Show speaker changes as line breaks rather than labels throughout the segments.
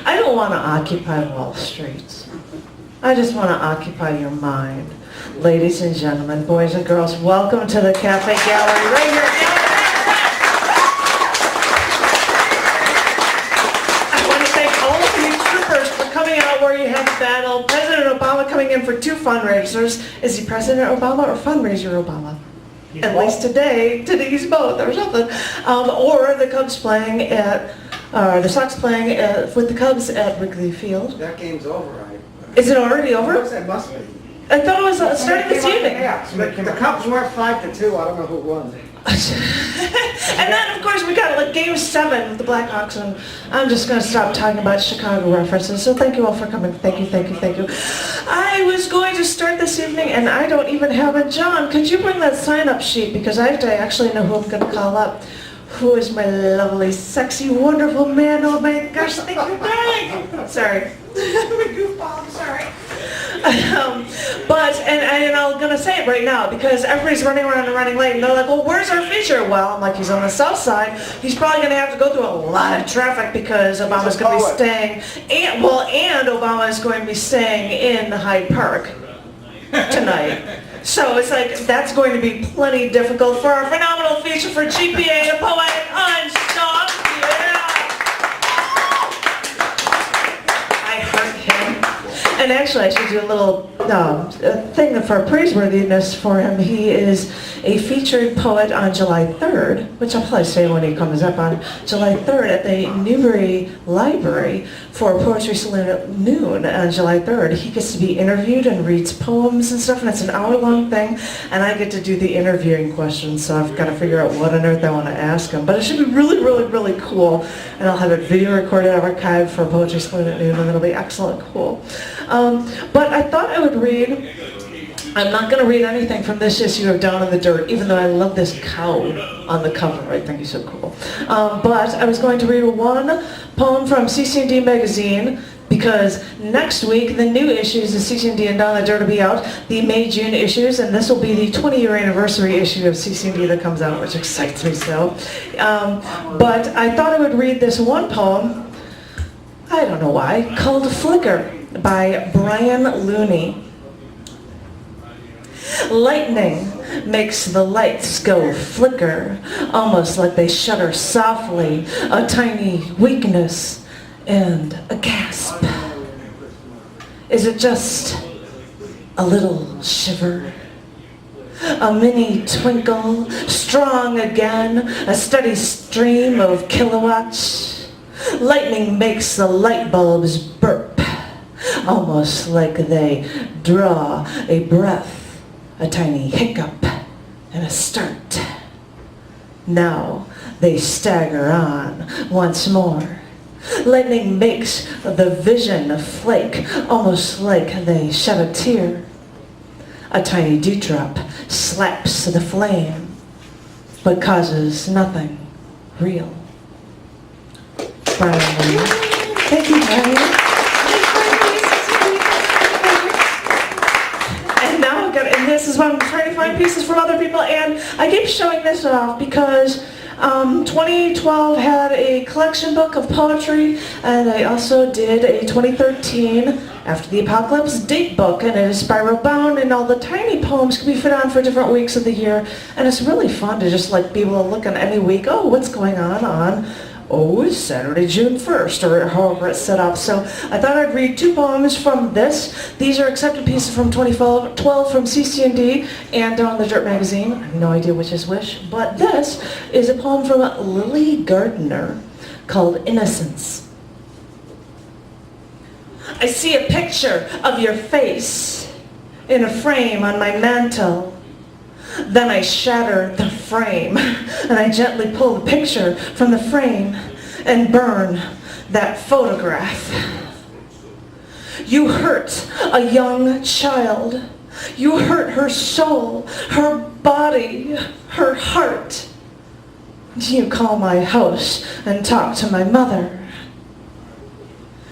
I don't want to occupy Wall Street. I just want to occupy your mind. Ladies and gentlemen, boys and girls, welcome to the Cafe Gallery right here. I want to thank all of you troopers for coming out where you had the battle. President Obama coming in for 2 fundraisers. Is he President Obama or Fundraiser Obama? At least today he's both or something. Or the Cubs playing at, the Sox playing with the Cubs at Wrigley Field.
That game's over, right?
Is it already over?
It must be.
I thought it was starting this evening.
The Cubs were 5-2. I don't know who won.
And then, of course, we got like Game 7 with the Blackhawks, and I'm just going to stop talking about Chicago references. So thank you all for coming. Thank you, thank you, thank you. I was going to start this evening, and I don't even have a John. Could you bring that sign-up sheet? Because I have to actually know who I'm going to call up. Who is my lovely, sexy, wonderful man? Oh my gosh, thank you, darling. Sorry. I'm a goofball, I'm sorry. And I'm going to say it right now because everybody's running around and running late and they're like, well, where's our feature? Well, I'm like, he's on the south side. He's probably going to have to go through a lot of traffic because Obama's going to be staying, and Obama is going to be staying in Hyde Park tonight. So it's like, that's going to be plenty difficult for our phenomenal feature for GPA, the Poetic Unstopped. Yeah! I heard him. And actually, I should do a little thing for praiseworthiness for him. He is a featured poet on July 3rd, which I'll probably say when he comes up on July 3rd at the Newbury Library for Poetry Saloon at noon on July 3rd. He gets to be interviewed and reads poems and stuff, and it's an hour-long thing, and I get to do the interviewing questions, so I've got to figure out what on earth I want to ask him. But it should be really, really, really cool, and I'll have it video recorded, archived for Poetry Saloon at noon, and it'll be excellent cool. But I thought I would read, I'm not going to read anything from this issue of Down in the Dirt, even though I love this cow on the cover. I think he's so cool. But I was going to read one poem from cc&d magazine, because next week the new issues of cc&d and Down in the Dirt will be out, the May-June issues, and this will be the 20-year anniversary issue of cc&d that comes out, which excites me so. But I thought I would read this one poem, I don't know why, called Flicker by Brian Looney. Lightning makes the lights go flicker, almost like they shudder softly, a tiny weakness and a gasp. Is it just a little shiver? A mini twinkle, strong again, a steady stream of kilowatts. Lightning makes the light bulbs burp, almost like they draw a breath. A tiny hiccup and a start. Now they stagger on once more. Lightning makes the vision flake, almost like they shed a tear. A tiny dewdrop slaps the flame, but causes nothing real. Brian. Thank you, Brian. And this is what I'm trying to find pieces from other people, and I keep showing this off because 2012 had a collection book of poetry, and I also did a 2013 After the Apocalypse date book, and it is spiral bound, and all the tiny poems can be fit on for different weeks of the year, and it's really fun to just like be able to look on any week, oh, what's going on it's Saturday, June 1st, or however it's set up. So I thought I'd read 2 poems from this. These are accepted pieces from 2012 from cc&d and Down in the Dirt magazine. I have no idea which is which, but this is a poem from Lily Gardner called Innocence. I see a picture of your face in a frame on my mantel. Then I shatter the frame, and I gently pull the picture from the frame and burn that photograph. You hurt a young child. You hurt her soul, her body, her heart. You call my house and talk to my mother.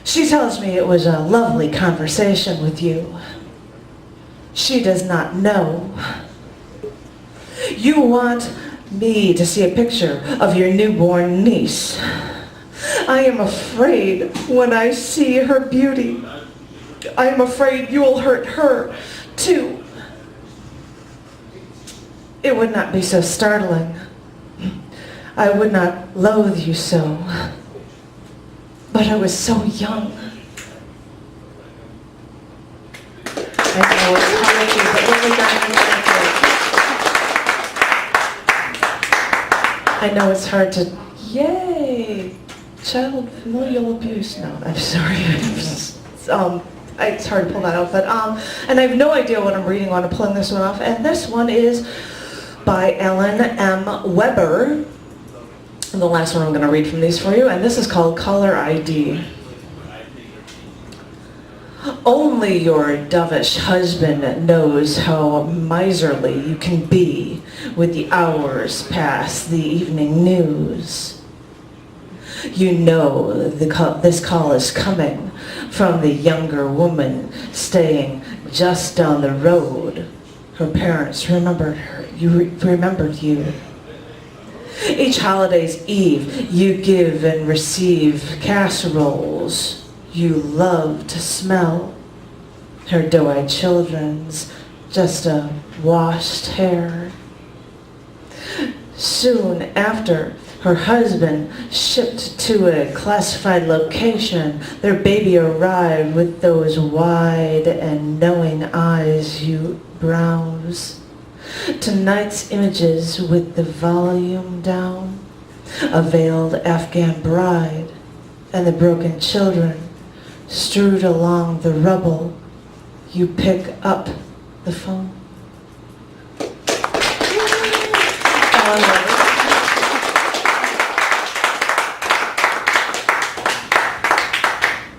She tells me it was a lovely conversation with you. She does not know. You want me to see a picture of your newborn niece. I am afraid when I see her beauty. I am afraid you will hurt her, too. It would not be so startling. I would not loathe you so. But I was so young. I know it's hard to, but really not I know it's hard to, yay, child familial abuse. No, I'm sorry. It's hard to pull that out, but, and I have no idea what I'm reading when I'm pulling this one off, and this one is by Ellen M. Weber. And the last one I'm going to read from these for you, and this is called Caller ID. Only your dovish husband knows how miserly you can be with the hours past the evening news. You know this call is coming from the younger woman staying just down the road. Her parents remembered her. Remembered you. Each holiday's eve, you give and receive casseroles you love to smell. Her doe-eyed children's just a washed hair. Soon after, her husband shipped to a classified location. Their baby arrived with those wide and knowing eyes you browse. Tonight's images with the volume down. A veiled Afghan bride and the broken children strewed along the rubble. You pick up the phone.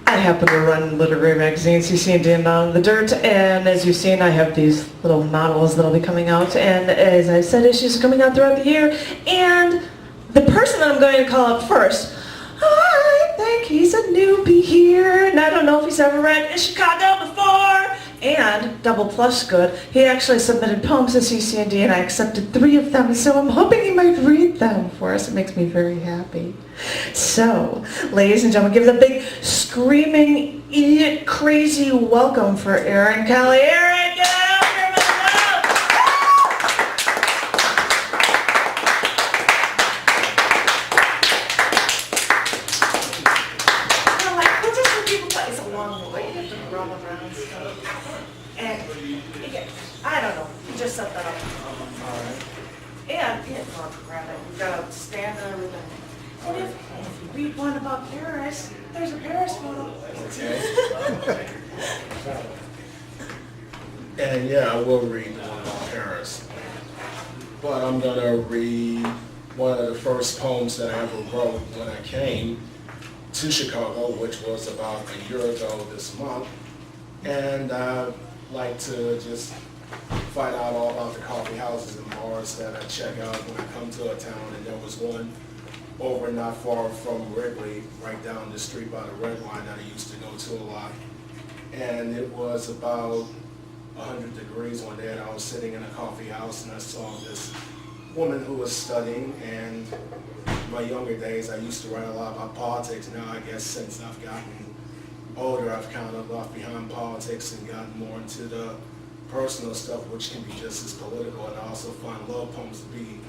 I happen to run literary magazine, cc&d and Down in the Dirt, and as you've seen, I have these little novels that'll be coming out, and as I said, issues are coming out throughout the year, and the person that I'm going to call up first, I think he's a newbie here, and I don't know if he's ever read In Chicago before, and double plus good, he actually submitted poems to cc&d, and I accepted 3 of them, so I'm hoping he might read them for us. It makes me very happy. So, ladies and gentlemen, give it a big, screaming, idiot, crazy welcome for Erren Kelly. Erren, get out here, my love! We're like, we'll just let people play. It's a long way. You have to run around stuff. And, again, I don't know. You just set that up. And, oh, crap, we've got to stand and everything. And if you read one about Paris, there's a Paris photo.
Okay. And yeah, I will read the one about Paris. But I'm going to read one of the first poems that I ever wrote when I came to Chicago, which was about a year ago this month. And I'd like to just find out all about the coffee houses and bars that I check out when I come to a town. And there was one over not far from Wrigley, right down the street by the Red Line that I used to go to a lot. And it was about 100 degrees one day, and I was sitting in a coffee house, and I saw this woman who was studying. And in my younger days, I used to write a lot about politics. Now, I guess since I've gotten older, I've kind of left behind politics and gotten more into the personal stuff, which can be just as political. And I also find love poems to be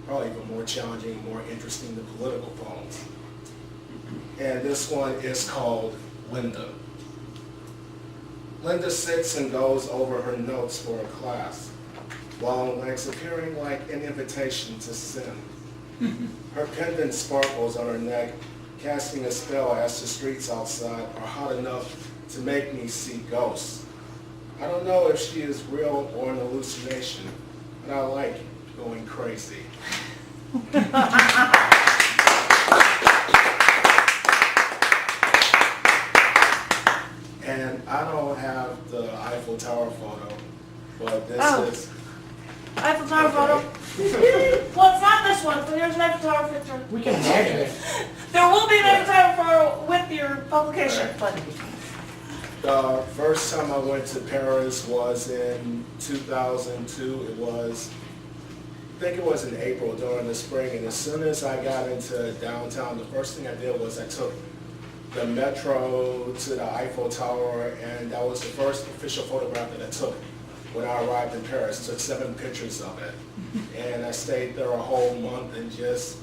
probably even more challenging, more interesting than political poems. And this one is called Linda. Linda sits and goes over her notes for a class, long legs appearing like an invitation to sin. Her pendant sparkles on her neck, casting a spell as the streets outside are hot enough to make me see ghosts. I don't know if she is real or an hallucination, but I like going crazy. And I don't have the Eiffel Tower photo, but this is...
Eiffel Tower photo? Well, it's not this one, so here's an Eiffel Tower picture.
We can imagine it.
There will be an Eiffel Tower photo with your publication. But
The first time I went to Paris was in 2002. It was think it was in April during the spring, and as soon as I got into downtown, the first thing I did was I took the metro to the Eiffel Tower, and that was the first official photograph that I took when I arrived in Paris. Took 7 pictures of it, and I stayed there a whole month and just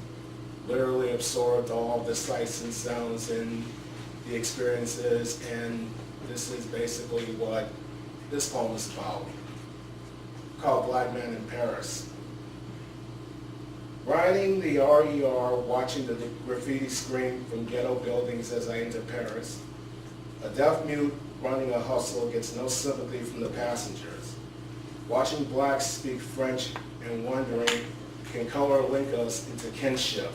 literally absorbed all the sights and sounds and the experiences, and this is basically what this poem is about, called Black Man in Paris. Riding the RER, watching the graffiti scream from ghetto buildings as I enter Paris. A deaf mute running a hustle gets no sympathy from the passengers. Watching blacks speak French and wondering, can color link us into kinship?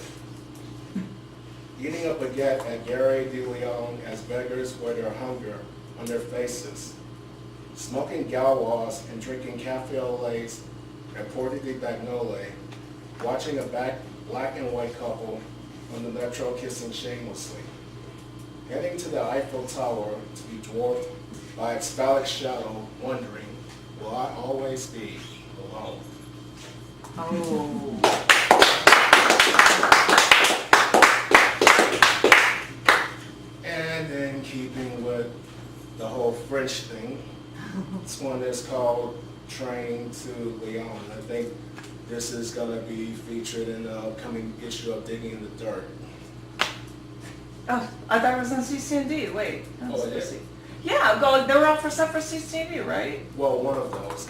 Eating a baguette at Gare de Lyon as beggars wear their hunger on their faces. Smoking gauloises and drinking café au lait at Porte de Bagnolet. Watching a black and white couple on the metro kissing shamelessly. Heading to the Eiffel Tower to be dwarfed by its phallic shadow, wondering, will I always be alone?
Oh.
And in keeping with the whole French thing, this one is called Train to Lyon. I think this is going to be featured in the upcoming issue of Digging in the Dirt.
Oh, I thought it was on cc&d. Wait.
Oh, it is?
Yeah, go. They were all for set for cc&d, right?
Well, one of those.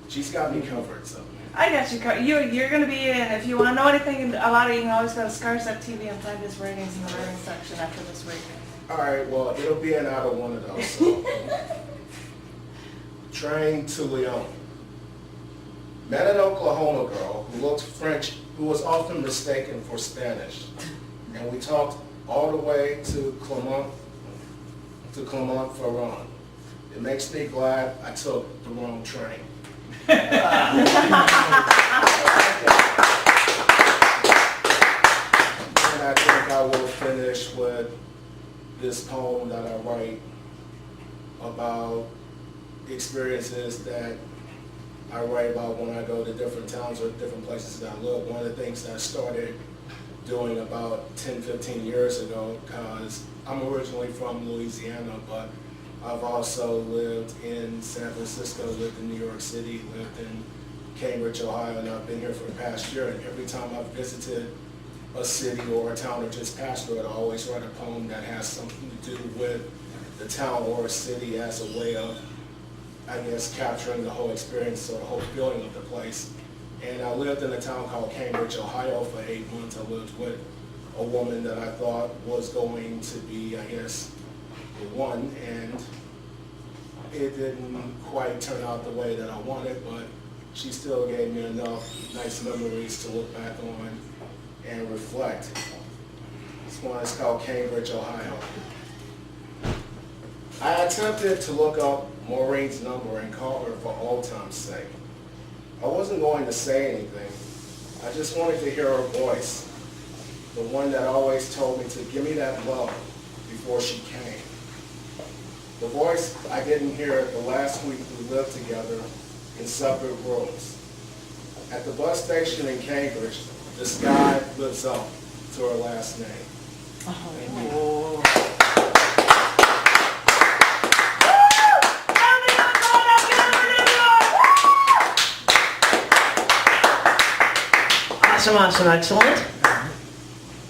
She's got me covered, so.
I got you. You're going to be in. If you want to know anything about it, you can always go to Scarset TV and find his ratings in the rating section after this week.
All right, well, it'll be an out of one of those. So. Train to Lyon. Met an Oklahoma girl who looked French, who was often mistaken for Spanish. And we talked all the way to Clermont-Ferrand. It makes me glad I took the wrong train. And I think I will finish with this poem that I write about experiences that I write about when I go to different towns or different places that I live. One of the things that I started doing about 10, 15 years ago, because I'm originally from Louisiana, but I've also lived in San Francisco, lived in New York City, lived in Cambridge, Ohio, and I've been here for the past year. And every time I've visited a city or a town or just passed through it, I always write a poem that has something to do with the town or a city as a way of, I guess, capturing the whole experience or the whole feeling of the place. And I lived in a town called Cambridge, Ohio for 8 months. I lived with a woman that I thought was going to be, I guess, the one, and it didn't quite turn out the way that I wanted, but she still gave me enough nice memories to look back on and reflect. This one is called Cambridge, Ohio. I attempted to look up Maureen's number and call her for old time's sake. I wasn't going to say anything. I just wanted to hear her voice, the one that always told me to give me that love before she came. The voice I didn't hear the last week we lived together in separate rooms. At the bus station in Cambridge, the sky lives up to her last name.
Oh.
Awesome, awesome, excellent.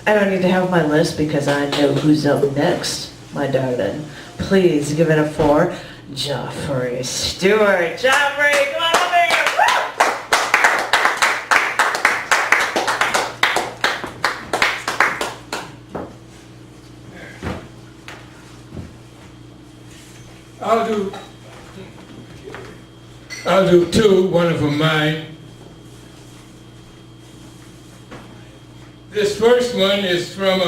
I don't need to have my list because I know who's up next, my darling. Please give it up for Joffrey Stewart. Joffrey, come on over here.
I'll do two, one of them mine. This first one is from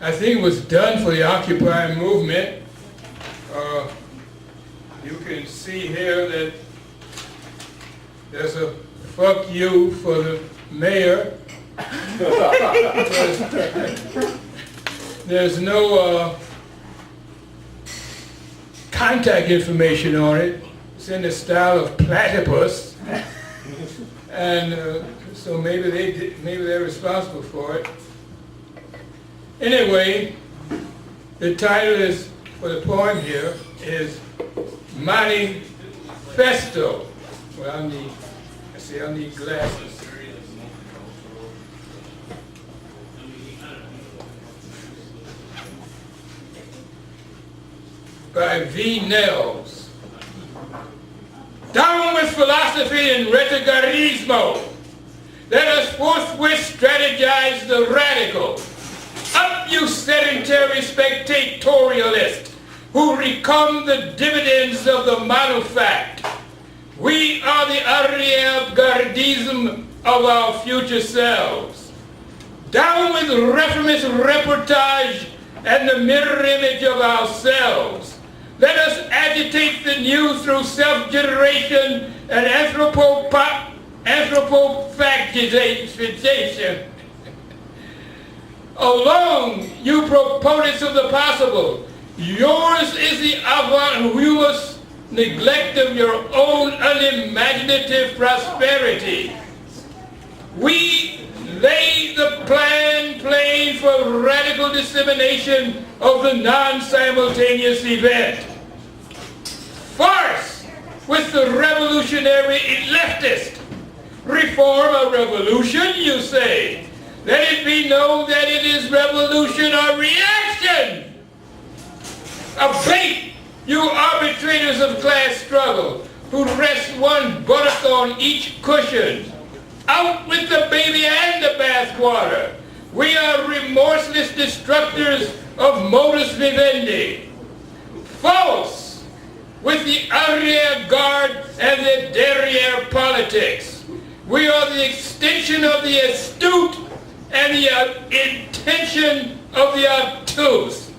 I think it was done for the Occupy movement. You can see here that there's a fuck you for the mayor. There's no contact information on it. It's in the style of platypus. And so maybe they're responsible for it. Anyway, the title is, for the poem here, is Manifesto. Well, I need glasses. By V. Nels. Down with philosophy and retrogradismo. Let us forthwith strategize the radical. Up, you sedentary spectatorialist who recome the dividends of the manufact. We are the arrière-gardism of our future selves. Down with reformist reportage and the mirror image of ourselves. Let us agitate the new through self-generation and anthropophagization. Alone, you proponents of the possible, yours is the avant-humous neglect of your own unimaginative prosperity. We lay the plan plain for radical dissemination of the non-simultaneous event. Farce with the revolutionary leftist. Reform a revolution, you say. Let it be known that it is revolution or reaction. Abate, you arbitrators of class struggle, who rest one buttock on each cushion. Out with the baby and the bathwater. We are remorseless destructors of modus vivendi. False with the arrière-garde and the derrière politics. We are the extension of the astute and the intention of the obtuse.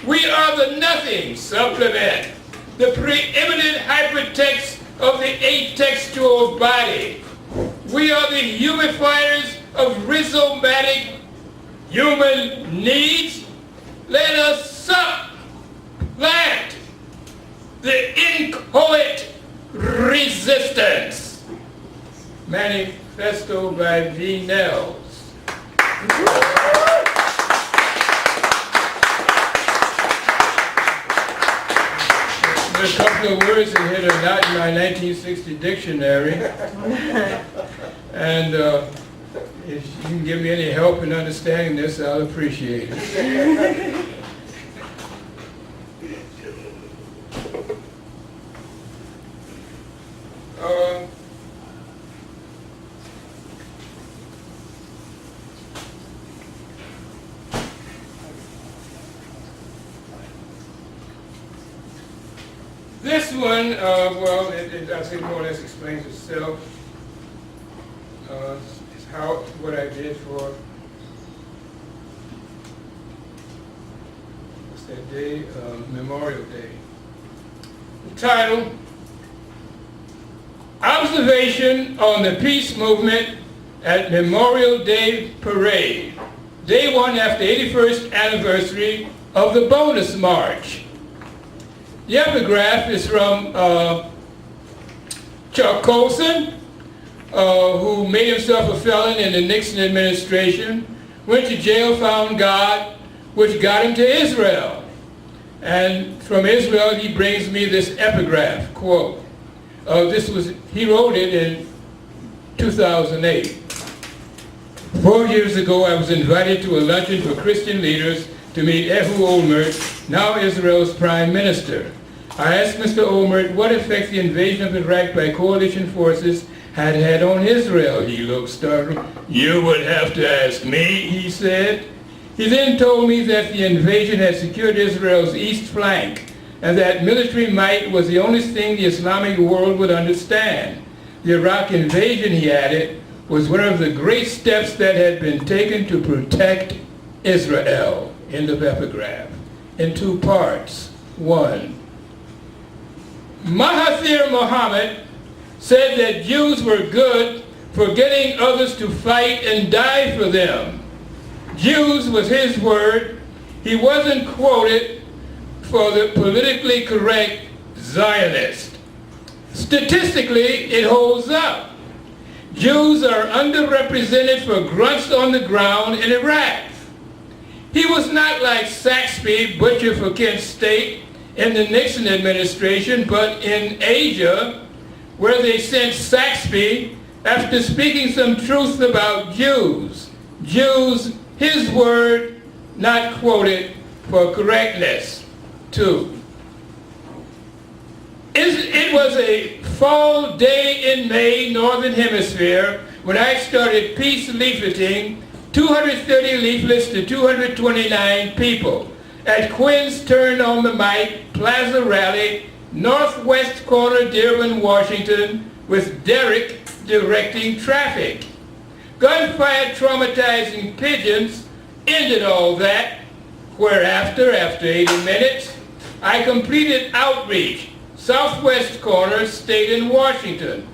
We are the nothing supplement, the preeminent hypertext of the atextual body. We are the humifiers of rhizomatic human needs. Let us supplant the inchoate resistance. Manifesto by V. Nels. There's a couple of words in here that are not in my 1960 dictionary. And if you can give me any help in understanding this, I'll appreciate it. This one, well, I think more or less explains itself. It's what I did for, what's that day? Memorial Day. The title, Observation on the Peace Movement at Memorial Day Parade. Day one after 81st anniversary of the Bonus March. The epigraph is from Chuck Colson, who made himself a felon in the Nixon administration, went to jail, found God, which got him to Israel. And from Israel, he brings me this epigraph, quote. He wrote it in 2008. 4 years ago, I was invited to a luncheon for Christian leaders to meet Ehud Olmert, now Israel's prime minister. I asked Mr. Olmert what effect the invasion of Iraq by coalition forces had on Israel. He looked startled. You would have to ask me, he said. He then told me that the invasion had secured Israel's east flank and that military might was the only thing the Islamic world would understand. The Iraq invasion, he added, was one of the great steps that had been taken to protect Israel. End of epigraph. In 2 parts. 1. Mahathir Mohamad said that Jews were good for getting others to fight and die for them. Jews was his word. He wasn't quoted for the politically correct Zionist. Statistically, it holds up. Jews are underrepresented for grunts on the ground in Iraq. He was not like Saxby, butcher for Kent State, in the Nixon administration, but in Asia, where they sent Saxby after speaking some truth about Jews. Jews, his word, not quoted for correctness. 2. It was a fall day in May, Northern Hemisphere, when I started peace leafleting 230 leaflets to 229 people at Quinn's Turn on the Mic Plaza Rally, northwest corner, Dearborn, Washington, with Derek directing traffic. Gunfire traumatizing pigeons ended all that, whereafter, after 80 minutes, I completed outreach, southwest corner, state in Washington,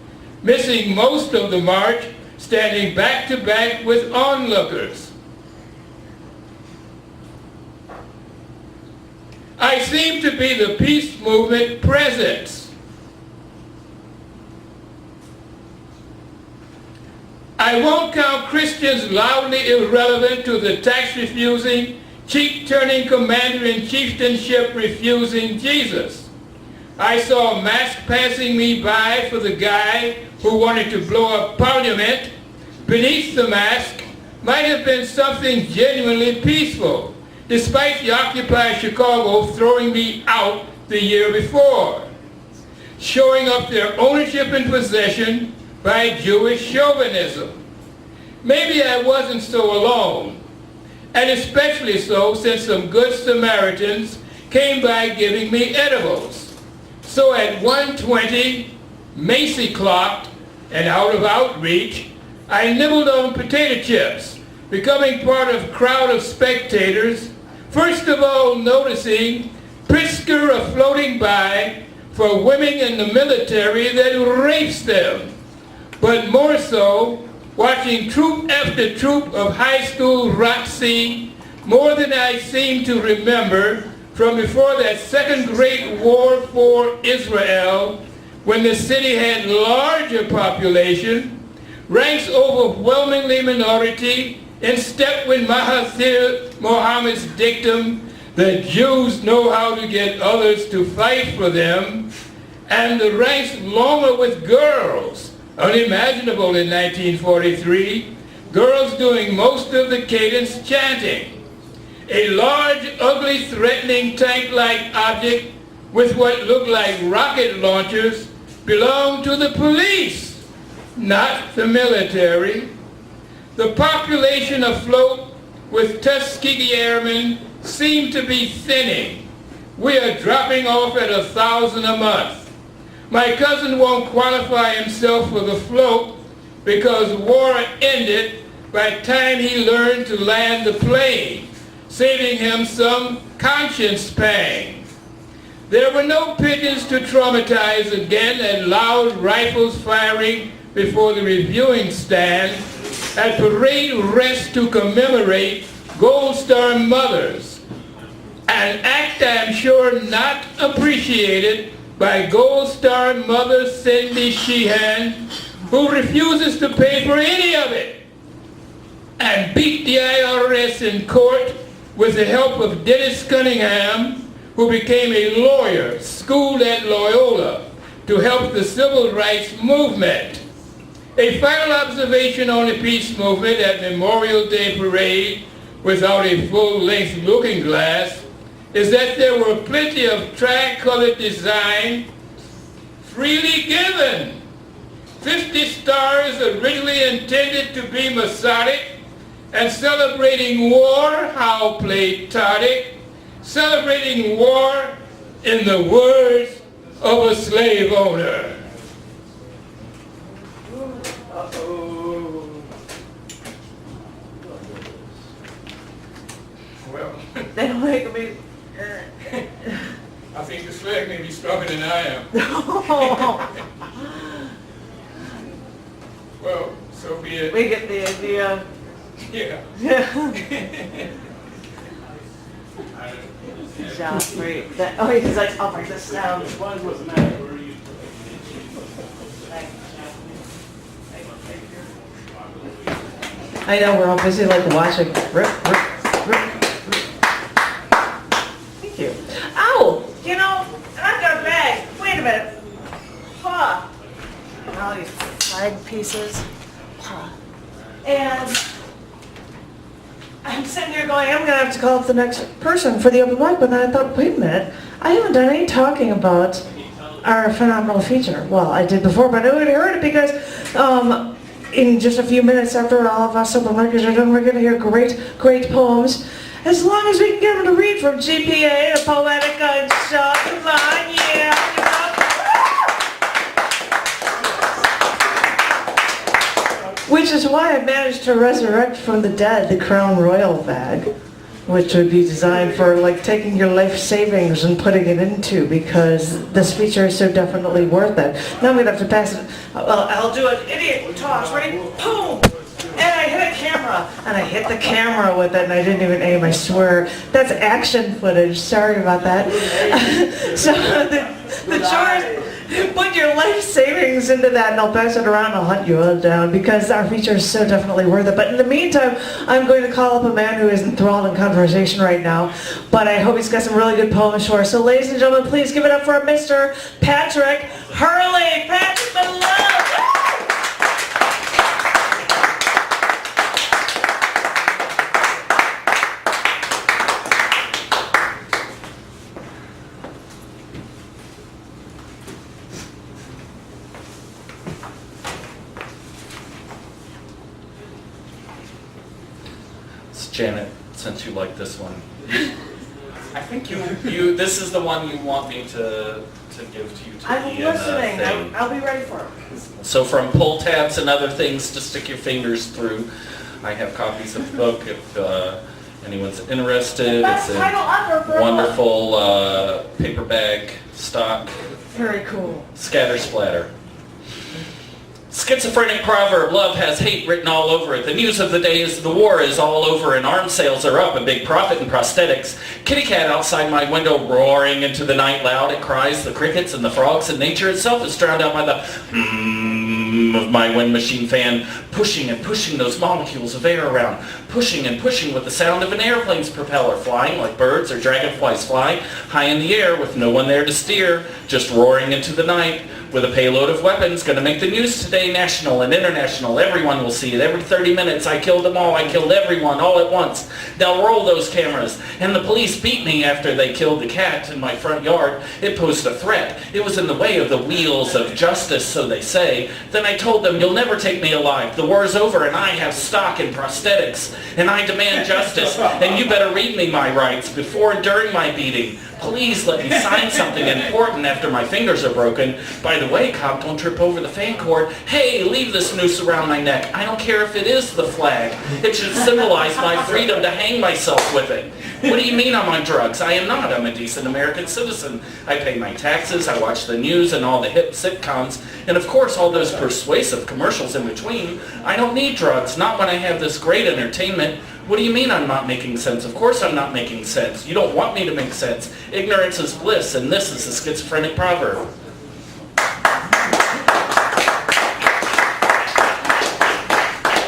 missing most of the march, standing back to back with onlookers. I seem to be the peace movement presence. I won't count Christians loudly irrelevant to the tax-refusing, cheek-turning commander-in-chieftainship refusing Jesus. I saw a mask passing me by for the guy who wanted to blow up Parliament. Beneath the mask might have been something genuinely peaceful, despite the Occupy Chicago throwing me out the year before, showing up their ownership and possession by Jewish chauvinism. Maybe I wasn't so alone, and especially so since some good Samaritans came by giving me edibles. So at 1:20, Macy clocked, and out of outreach, I nibbled on potato chips, becoming part of a crowd of spectators, first of all noticing Pritzker floating by for women in the military that rapes them, but more so watching troop after troop of high school ROTC, more than I seem to remember from before that second great war for Israel, when the city had larger population, ranks overwhelmingly minority, in step with Mahathir Mohamad's dictum that Jews know how to get others to fight for them, and the ranks longer with girls, unimaginable in 1943, girls doing most of the cadence chanting. A large, ugly, threatening tank-like object with what looked like rocket launchers belonged to the police, not the military. The population afloat with Tuskegee Airmen seemed to be thinning. We are dropping off at 1,000 a month. My cousin won't qualify himself for the float because war ended by the time he learned to land the plane, saving him some conscience pang. There were no pigeons to traumatize again and loud rifles firing before the reviewing stand at parade rest to commemorate Gold Star mothers, an act I'm sure not appreciated by Gold Star mother Cindy Sheehan, who refuses to pay for any of it, and beat the IRS in court with the help of Dennis Cunningham, who became a lawyer schooled at Loyola to help the civil rights movement. A final observation on the peace movement at Memorial Day Parade without a full-length looking glass is that there were plenty of tri-colored design freely given. 50 stars originally intended to be Masonic and celebrating war, how patriotic, celebrating war in the words of a slave owner. Well,
They don't make me.
I think the flag may be stronger than I am. Well, so be it.
We get the idea.
Yeah.
Good job, great. That, oh, he's like, I'll break this down. Thank you. I know, we're all busy like watching. Rip. Thank you. Ow!
You know, and I've got a bag. Wait a minute. Huh. And all these flag pieces. Huh. And
I'm sitting here going, I'm gonna have to call up the next person for the open mic, but then I thought, wait a minute, I haven't done any talking about our phenomenal feature. Well, I did before, but I would have heard it because in just a few minutes after all of us open micers are done, we're gonna hear great poems. As long as we can get them to read from GPA, the Poetica and stuff. Come on, yeah. Which is why I managed to resurrect from the dead the Crown Royal bag, which would be designed for like taking your life savings and putting it into, because this feature is so definitely worth it. Now I'm gonna have to pass it. Well, I'll do an idiot toss. Ready? Boom! And I hit a camera, and I hit the camera with it, and I didn't even aim. I swear, that's action footage. Sorry about that. So the chores. Put your life savings into that, and I'll pass it around and I'll hunt you all down, because our feature is so definitely worth it. But in the meantime, I'm going to call up a man who is enthralled in conversation right now, but I hope he's got some really good poems for us. So ladies and gentlemen, please give it up for Mr. Patrick Hurley. Patrick, the love!
Janet, since you like this one, I think you this is the one you want me to give to you to
I'm
be in a
listening.
thing.
I'll be ready for it.
So from pull tabs and other things to stick your fingers through, I have copies of the book if anyone's interested.
Best
It's
title ever for
a
a
wonderful paper bag stock,
Very cool.
scatter splatter. Schizophrenic proverb, love has hate written all over it. The news of the day is the war is all over and arms sales are up, a big profit in prosthetics. Kitty cat outside my window roaring into the night loud. It cries, the crickets and the frogs, and nature itself is drowned out by the of my wind machine fan, pushing and pushing those molecules of air around, pushing and pushing with the sound of an airplane's propeller, flying like birds or dragonflies fly, high in the air with no one there to steer, just roaring into the night. With a payload of weapons, going to make the news today, national and international. Everyone will see it. Every 30 minutes, I killed them all. I killed everyone all at once. They'll roll those cameras. And the police beat me after they killed the cat in my front yard. It posed a threat. It was in the way of the wheels of justice, so they say. Then I told them, you'll never take me alive. The war's over, and I have stock in prosthetics. And I demand justice. And you better read me my rights before and during my beating. Please let me sign something important after my fingers are broken. By the way, cop, don't trip over the fan cord. Hey, leave this noose around my neck. I don't care if it is the flag. It should symbolize my freedom to hang myself with it. What do you mean I'm on drugs? I am not. I'm a decent American citizen. I pay my taxes, I watch the news and all the hip sitcoms, and of course all those persuasive commercials in between. I don't need drugs, not when I have this great entertainment. What do you mean I'm not making sense? Of course I'm not making sense. You don't want me to make sense. Ignorance is bliss, and this is a schizophrenic proverb.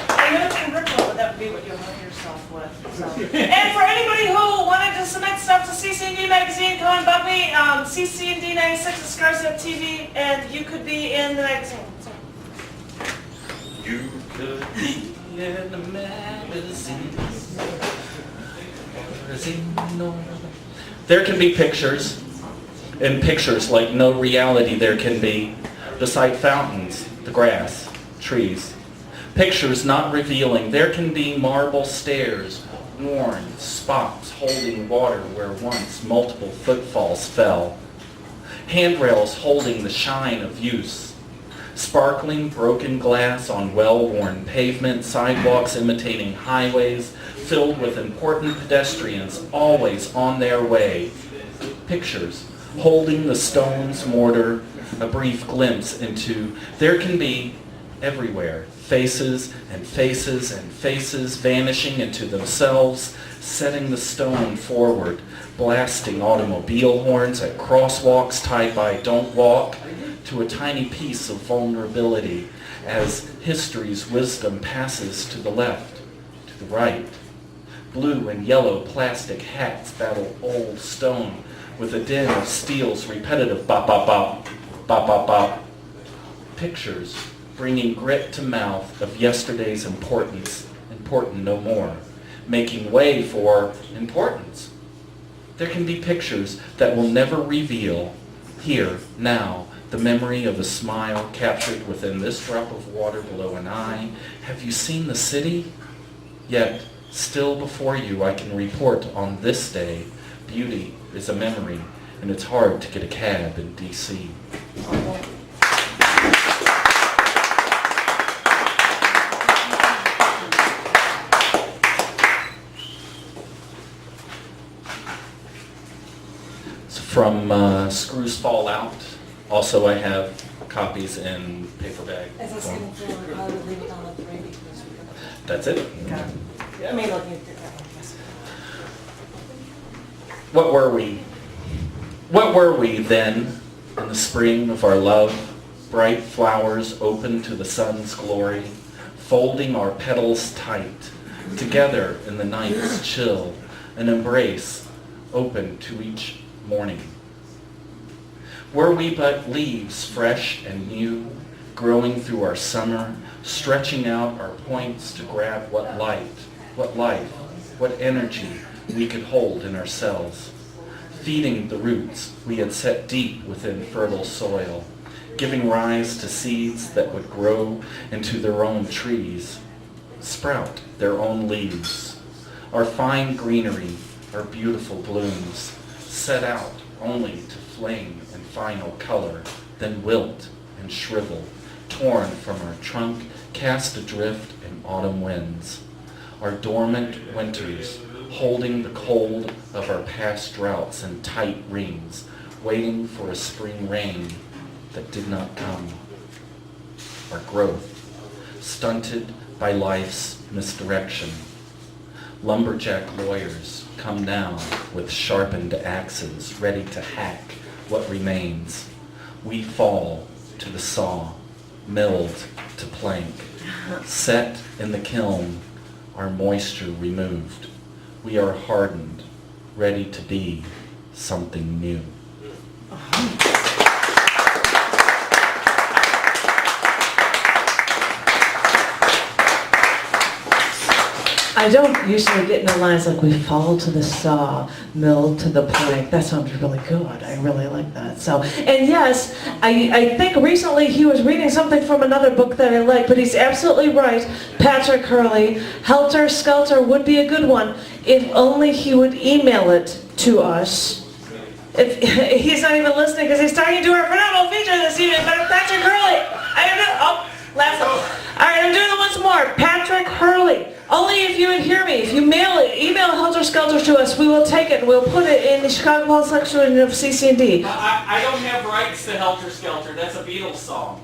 I know it's in ritual, but that would be what you hung yourself with. So. And for anybody who wanted to submit stuff to cc&d magazine, come and bug me. cc&d 96 is Scarset TV, and you could be in the magazine. So.
You could be in the magazine. There can be pictures, and pictures like no reality there can be, beside fountains, the grass, trees. Pictures not revealing, there can be marble stairs, worn spots holding water where once multiple footfalls fell. Handrails holding the shine of use. Sparkling broken glass on well-worn pavement, sidewalks imitating highways, filled with important pedestrians always on their way. Pictures holding the stones, mortar, a brief glimpse into, there can be everywhere, faces and faces and faces vanishing into themselves, setting the stone forward, blasting automobile horns at crosswalks tied by don't walk, to a tiny piece of vulnerability as history's wisdom passes to the left. the right. Blue and yellow plastic hats battle old stone with a din of steel's repetitive bop, bop, bop, bop, bop, bop. Pictures bringing grit to mouth of yesterday's importance, important no more, making way for importance. There can be pictures that will never reveal, here, now, the memory of a smile captured within this drop of water below an eye. Have you seen the city? Yet, still before you I can report on this day, beauty is a memory, and it's hard to get a cab in D.C. From Screws Fall Out. Also, I have copies in paper bag.
As I said before, I would leave it on the 3 because
That's it?
I mean, looking at that one, yes.
What were we? What were we then in the spring of our love? Bright flowers open to the sun's glory, folding our petals tight, together in the night's chill, an embrace open to each morning. Were we but leaves fresh and new, growing through our summer, stretching out our points to grab what light, what life, what energy we could hold in ourselves, feeding the roots we had set deep within fertile soil, giving rise to seeds that would grow into their own trees, sprout their own leaves. Our fine greenery, our beautiful blooms, set out only to flame in final color, then wilt and shrivel, torn from our trunk, cast adrift in autumn winds. Our dormant winters, holding the cold of our past droughts in tight rings, waiting for a spring rain that did not come. Our growth, stunted by life's misdirection. Lumberjack lawyers come now with sharpened axes, ready to hack what remains. We fall to the saw, milled to plank, set in the kiln, our moisture removed. We are hardened, ready to be something new.
I don't usually get into lines like we fall to the saw, milled to the plank. That sounds really good. I really like that. So, and yes, I think recently he was reading something from another book that I like, but he's absolutely right. Patrick Hurley, Helter Skelter would be a good one if only he would email it to us. If, he's not even listening because he's talking to our phenomenal feature this evening, but Patrick Hurley. Last one. All right, I'm doing it once more. Patrick Hurley. Only if you would hear me. If you email Helter Skelter to us, we will take it and we'll put it in the Chicago Hall section of cc&d.
I don't have rights to Helter Skelter. That's a Beatles song.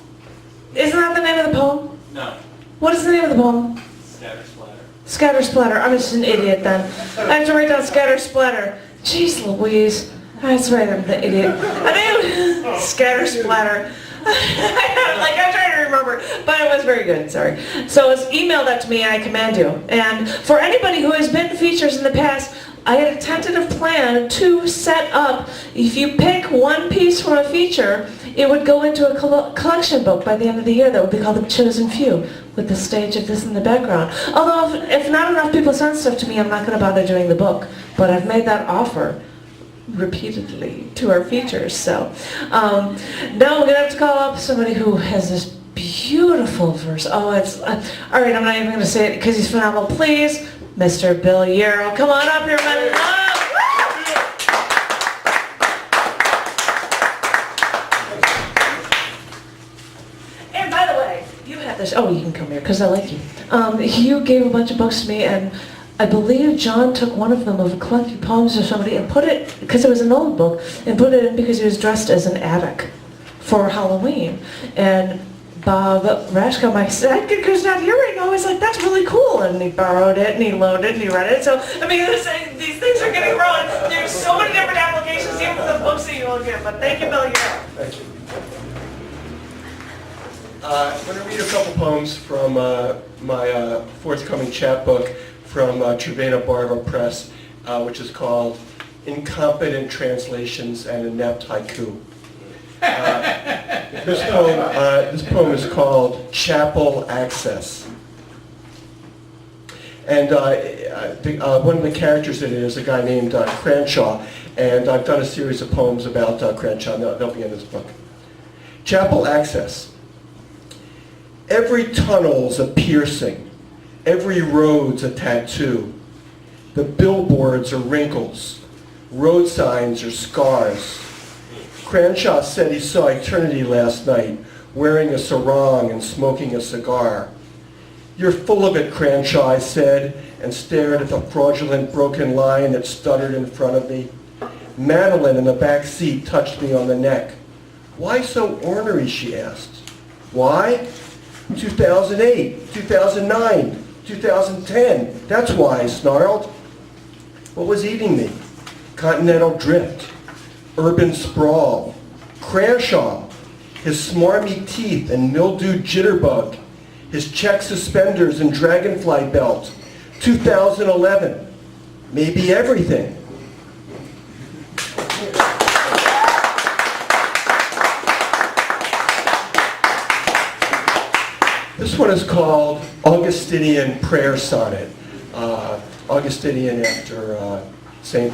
Isn't that the name of the poem?
No.
What is the name of the poem?
Scatter Splatter.
Scatter Splatter. I'm just an idiot then. I have to write down Scatter Splatter. Jeez Louise. That's right, I'm the idiot. I mean, Scatter Splatter. I'm trying to remember, but it was very good, sorry. So email that to me and I command you. And for anybody who has been features in the past, I had a tentative plan to set up, if you pick one piece from a feature, it would go into a collection book by the end of the year that would be called The Chosen Few, with the stage of this in the background. Although if not enough people send stuff to me, I'm not going to bother doing the book. But I've made that offer repeatedly to our features. So now we're gonna have to call up somebody who has this beautiful verse. Oh, it's all right. I'm not even gonna say it because he's phenomenal. Please, Mr. Bill Yarrow, come on up here, man. And by the way, you had this. Oh, you can come here because I like you. You gave a bunch of books to me and. I believe John took one of them of a collected poems or somebody and put it, because it was an old book, and put it in because he was dressed as an addict for Halloween. And Bob Rashko, my sidekick who's not here right now, was like, that's really cool. And he borrowed it, and he loaned it, and he read it. So, I mean, these things are getting growing. There's so many different applications, even for the books that you look at. But thank you, Bill Yarrow.
Thank you. I'm going to read a couple poems from my forthcoming chapbook. from Trevena Barber Press, which is called Incompetent Translations and Inept Haiku. This poem is called Chapel Access. And one of the characters in it is a guy named Cranshaw, and I've done a series of poems about Cranshaw. They'll be in this book. Chapel Access. Every tunnel's a piercing. Every road's a tattoo. The billboards are wrinkles. Road signs are scars. Cranshaw said he saw eternity last night, wearing a sarong and smoking a cigar. You're full of it, Cranshaw, I said, and stared at the fraudulent broken line that stuttered in front of me. Madeline in the back seat touched me on the neck. Why so ornery, she asked. Why? 2008, 2009, 2010. That's why, I snarled. What was eating me? Continental drift, urban sprawl, Cranshaw, his smarmy teeth and mildewed jitterbug, his check suspenders and dragonfly belt, 2011, maybe everything. This one is called Augustinian Prayer Sonnet. Augustinian after St.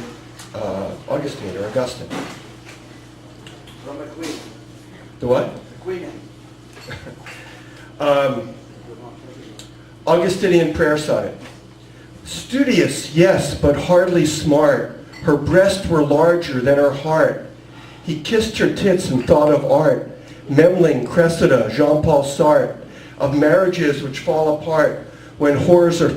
Augustine or Augustine.
From the Queen.
The what?
The Queen.
Augustinian Prayer Sonnet. Studious, yes, but hardly smart. Her breasts were larger than her heart. He kissed her tits and thought of art. Memling, Cressida, Jean-Paul Sartre. Of marriages which fall apart when whores are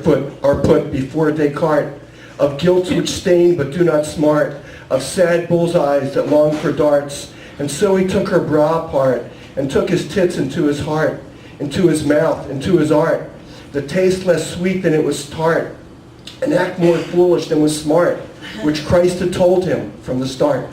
put before Descartes. Of guilts which stain but do not smart. Of sad bullseyes that long for darts. And so he took her bra apart and took his tits into his heart, into his mouth, into his art. The taste less sweet than it was tart. An act more foolish than was smart, which Christ had told him from the start.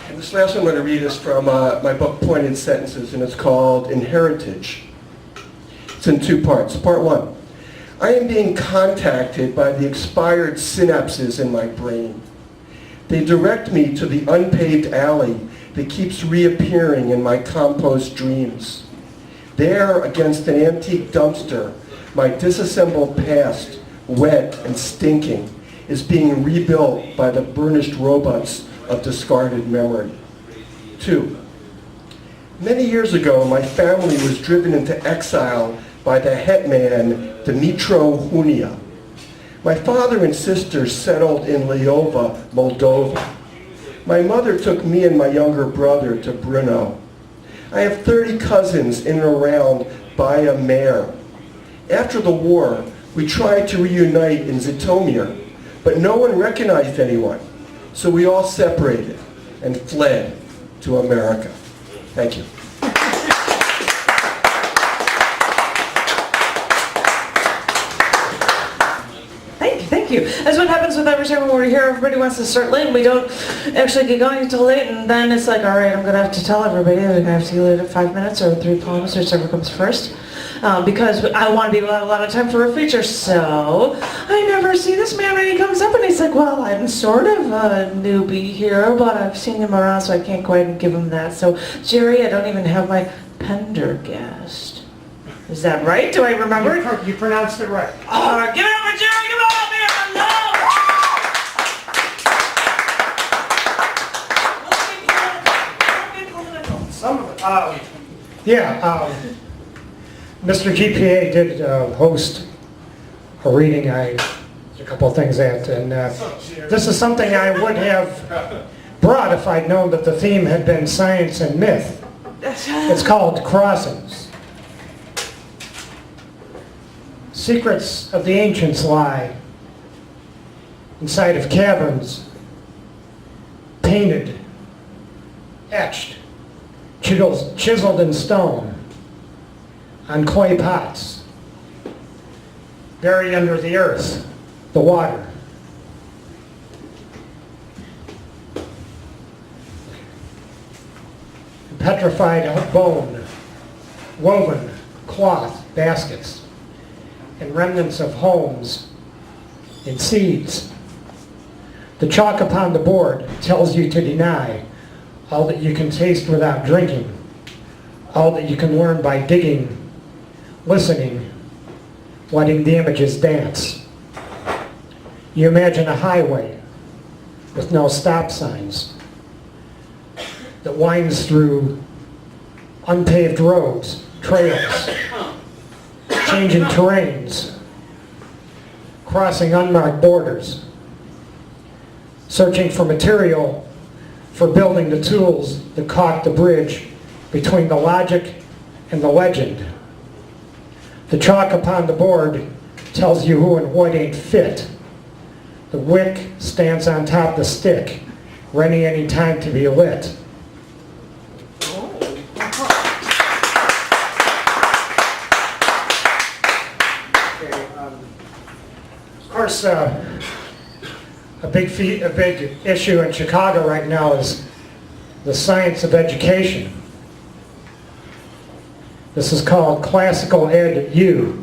And this last one I'm going to read is from my book, Pointed Sentences, and it's called Inheritage. It's in two parts. Part one. I am being contacted by the expired synapses in my brain. They direct me to the unpaved alley that keeps reappearing in my compost dreams. There, against an antique dumpster, my disassembled past, wet and stinking, is being rebuilt by the burnished robots of discarded memory. 2. Many years ago, my family was driven into exile by the hetman Dmitro Hunia. My father and sister settled in Lyova, Moldova. My mother took me and my younger brother to Brno. I have 30 cousins in and around Baia Mare. After the war, we tried to reunite in Zhytomyr, but no one recognized anyone, so we all separated and fled to America. Thank you.
Thank you. That's what happens with every time when we're here. Everybody wants to start late, and we don't actually get going until late, and then it's like, all right, I'm going to have to tell everybody that I'm going to have to leave at 5 minutes or 3 poems, whichever comes first, because I want to be able to have a lot of time for a feature. So I never see this man when he comes up, and he's like, well, I'm sort of a newbie here, but I've seen him around, so I can't quite give him that. So, Jerry, I don't even have my Pendergast. Is that right? Do I remember it?
You pronounced it right.
Give it up for Jerry, come on, man!
Some of it. Mr. GPA did host a reading. There's a couple of things that, and this is something I would have brought if I'd known that the theme had been science and myth. It's called Crossings. Secrets of the ancients lie inside of caverns, painted, etched, chiseled in stone, on clay pots, buried under the earth, the water. Petrified bone woven cloth baskets and remnants of homes and seeds. The chalk upon the board tells you to deny all that you can taste without drinking, all that you can learn by digging, listening, letting the images dance. You imagine a highway with no stop signs that winds through unpaved roads, trails, changing terrains, crossing unmarked borders, searching for material for building the tools that caulk the bridge between the logic and the legend. The chalk upon the board tells you who and what ain't fit. The wick stands on top of the stick, ready any time to be lit. Of course, a big issue in Chicago right now is the science of education. This is called Classical Ed U.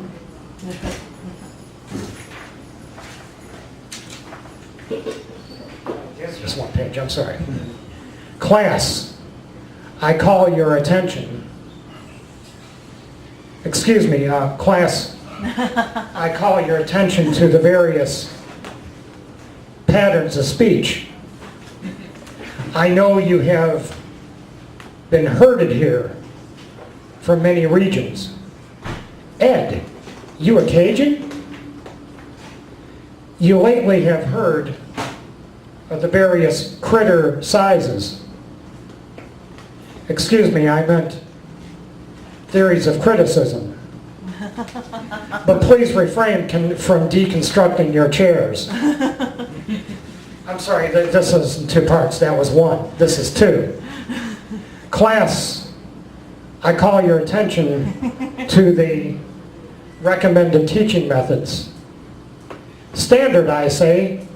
Just one page, I'm sorry. Class, I call your attention. Excuse me, class, I call your attention to the various patterns of speech. I know you have been herded here from many regions. Ed, you a Cajun? You lately have heard of the various critter sizes. Excuse me, I meant theories of criticism. But please refrain from deconstructing your chairs. I'm sorry, this is in two parts. That was one. This is two. Class, I call your attention to the recommended teaching methods. Standard, I say,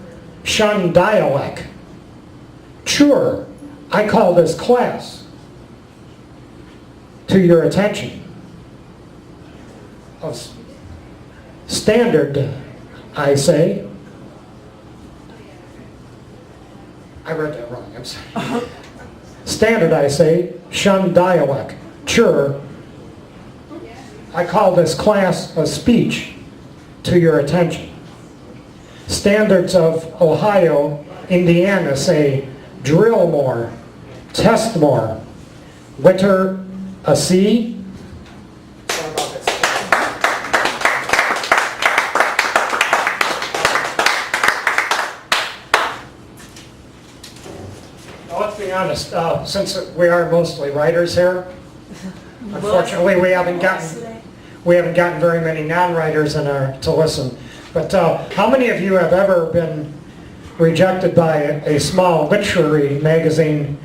shun dialect. Sure, I call this class to your attention. Of standard, I say, I read that wrong, I'm sorry. Standard, I say, shun dialect. Sure, I call this class of speech to your attention. Standards of Ohio, Indiana say, drill more, test more, litter a C. Let's be honest, since we are mostly writers here, unfortunately we haven't gotten very many non-writers in to listen. But how many of you have ever been rejected by a small literary magazine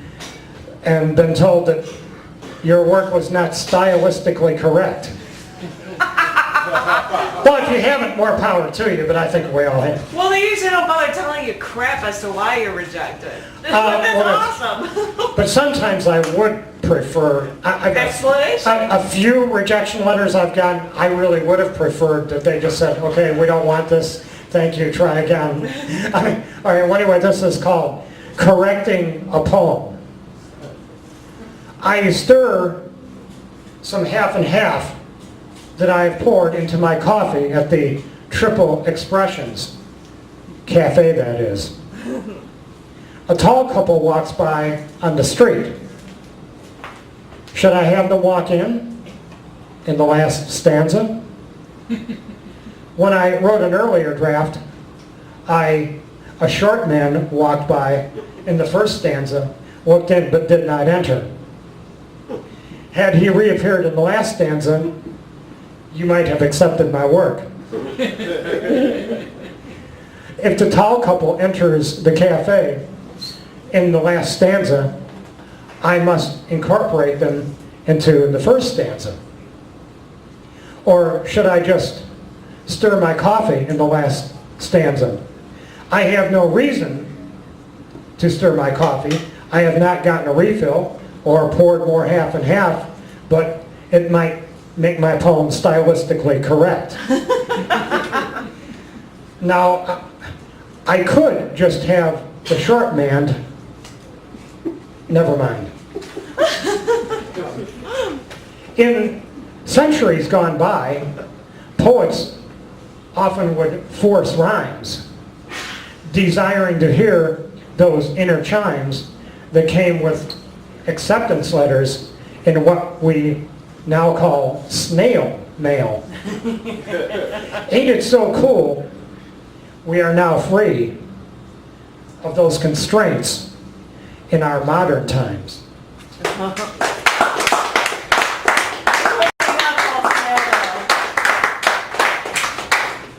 and been told that your work was not stylistically correct? Well, if you haven't, more power to you, but I think we all have.
Well, they usually don't bother telling you crap as to why you're rejected. That's awesome.
But sometimes I would prefer...
Explanation?
A few rejection letters I've gotten, I really would have preferred that they just said, okay, we don't want this, thank you, try again. All right, well, anyway, this is called Correcting a Poem. I stir some half and half that I have poured into my coffee at the Triple Expressions Cafe, that is. A tall couple walks by on the street. Should I have them walk in the last stanza? When I wrote an earlier draft, a short man walked by in the first stanza, looked in but did not enter. Had he reappeared in the last stanza, you might have accepted my work. If the tall couple enters the cafe in the last stanza, I must incorporate them into the first stanza. Or should I just stir my coffee in the last stanza? I have no reason to stir my coffee. I have not gotten a refill or poured more half and half, but it might make my poem stylistically correct. Now, I could just have the short man, never mind. In centuries gone by, poets often would force rhymes, desiring to hear those inner chimes that came with acceptance letters in what we now call snail mail. Ain't it so cool? We are now free of those constraints in our modern times.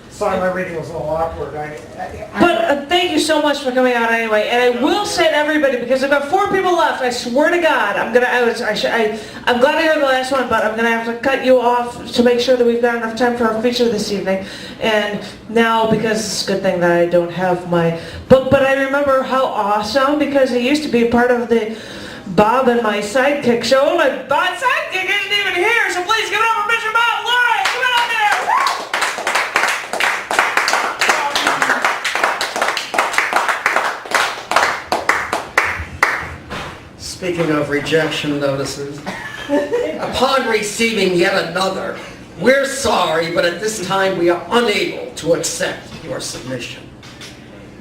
Sorry, my reading was a little awkward.
But thank you so much for coming out anyway. And I will say to everybody, because I've got 4 people left, I swear to God, I'm glad I heard the last one, but I'm gonna have to cut you off to make sure that we've got enough time for our feature this evening. And now, because it's a good thing that I don't have my, but I remember how awesome, because it used to be part of the Bob and my sidekick show. My sidekick isn't even here, so please give it up for Mr. Bob Lawrence. Come on out there.
Speaking of rejection notices, upon receiving yet another, we're sorry, but at this time we are unable to accept your submission.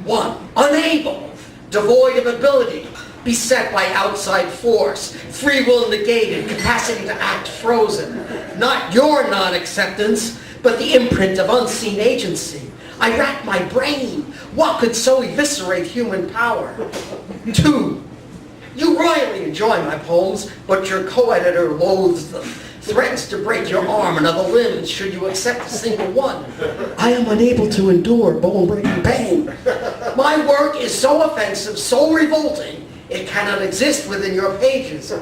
1. Unable, devoid of ability, beset by outside force, free will negated, capacity to act frozen. Not your non-acceptance, but the imprint of unseen agency. I rack my brain. What could so eviscerate human power? 2. You royally enjoy my poems, but your co-editor loathes them, threatens to break your arm and other limbs should you accept a single one. I am unable to endure bone-breaking pain. My work is so offensive, so revolting, it cannot exist within your pages.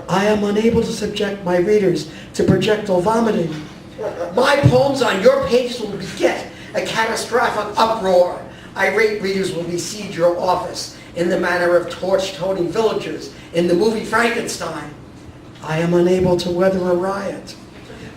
I am unable to subject my readers to projectile vomiting. My poems on your pages will beget a catastrophic uproar. Irate readers will besiege your office in the manner of torch-toting villagers in the movie Frankenstein. I am unable to weather a riot.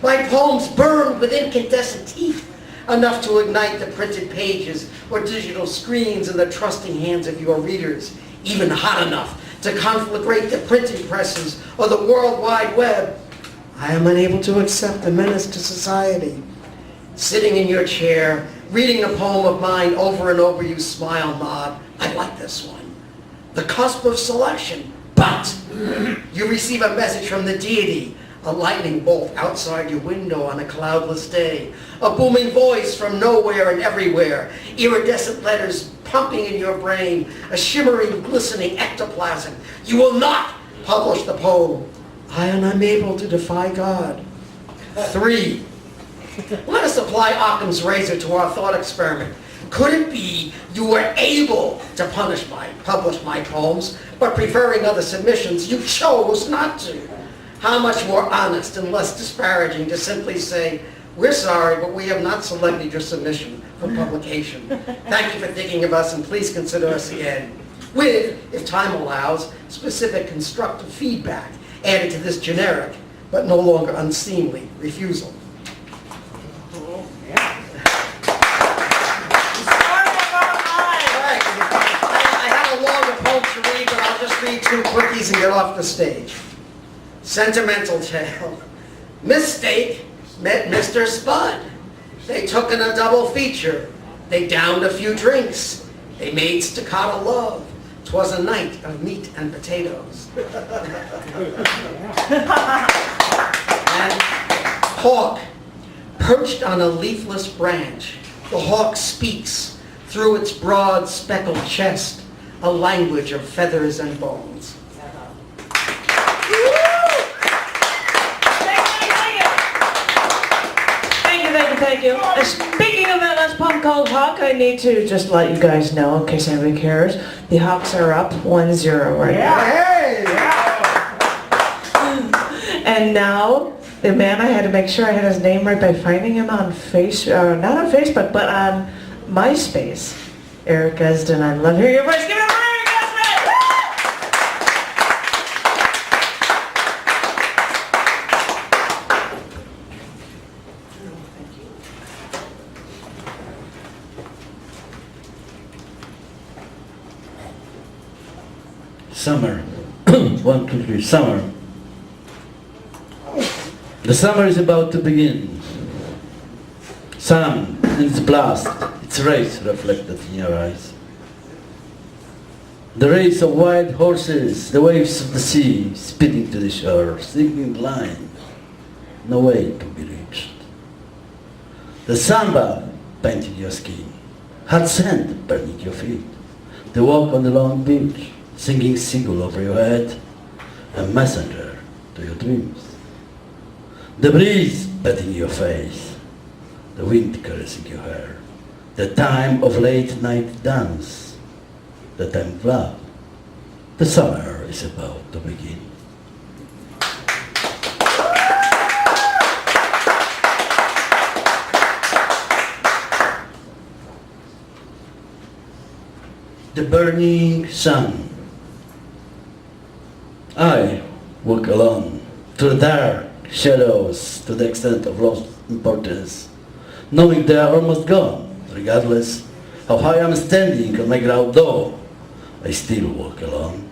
My poems burn with incandescent heat, enough to ignite the printed pages or digital screens in the trusting hands of your readers, even hot enough to conflagrate the printing presses or the World Wide Web. I am unable to accept the menace to society. Sitting in your chair, reading a poem of mine over and over, you smile, nod. I like this one. The cusp of selection, but you receive a message from the deity, a lightning bolt outside your window on a cloudless day, a booming voice from nowhere and everywhere, iridescent letters pumping in your brain, a shimmering, glistening ectoplasm. You will not publish the poem. I am unable to defy God. 3. Let us apply Occam's razor to our thought experiment. Could it be you were able to publish my poems, but preferring other submissions, you chose not to? How much more honest and less disparaging to simply say, we're sorry, but we have not selected your submission for publication. Thank you for thinking of us, and please consider us again. With, if time allows, specific constructive feedback added to this generic, but no longer unseemly, refusal. Read 2 quickies and get off the stage. Sentimental tale. Mistake met Mr. Spud. They took in a double feature. They downed a few drinks. They made staccato love. 'Twas a night of meat and potatoes. And hawk, perched on a leafless branch, the hawk speaks through its broad speckled chest, a language of feathers and bones.
Thank you. Speaking of that last poem called Hawk, I need to just let you guys know, in case anybody cares, the Hawks are up 1-0 right now.
Hey!
And now, the man, I had to make sure I had his name right by finding him on not on Facebook, but on MySpace. Eric Gusden, I love hearing your voice. Give it up for Eric Gusden!
Summer. 1, 2, 3, summer. The summer is about to begin. Sun in its blast, its rays reflected in your eyes. The race of wild horses, the waves of the sea, speeding to the shore, sinking line, no way to be reached. The sunbath painted your skin, hot sand burning your feet. The walk on the long beach, singing seagull over your head, a messenger to your dreams. The breeze patting your face, the wind caressing your hair, the time of late night dance, the time of love. The summer is about to begin. The burning sun. I walk alone through the dark shadows to the extent of lost importance, knowing they are almost gone, regardless of how I am standing on my ground door. I still walk alone,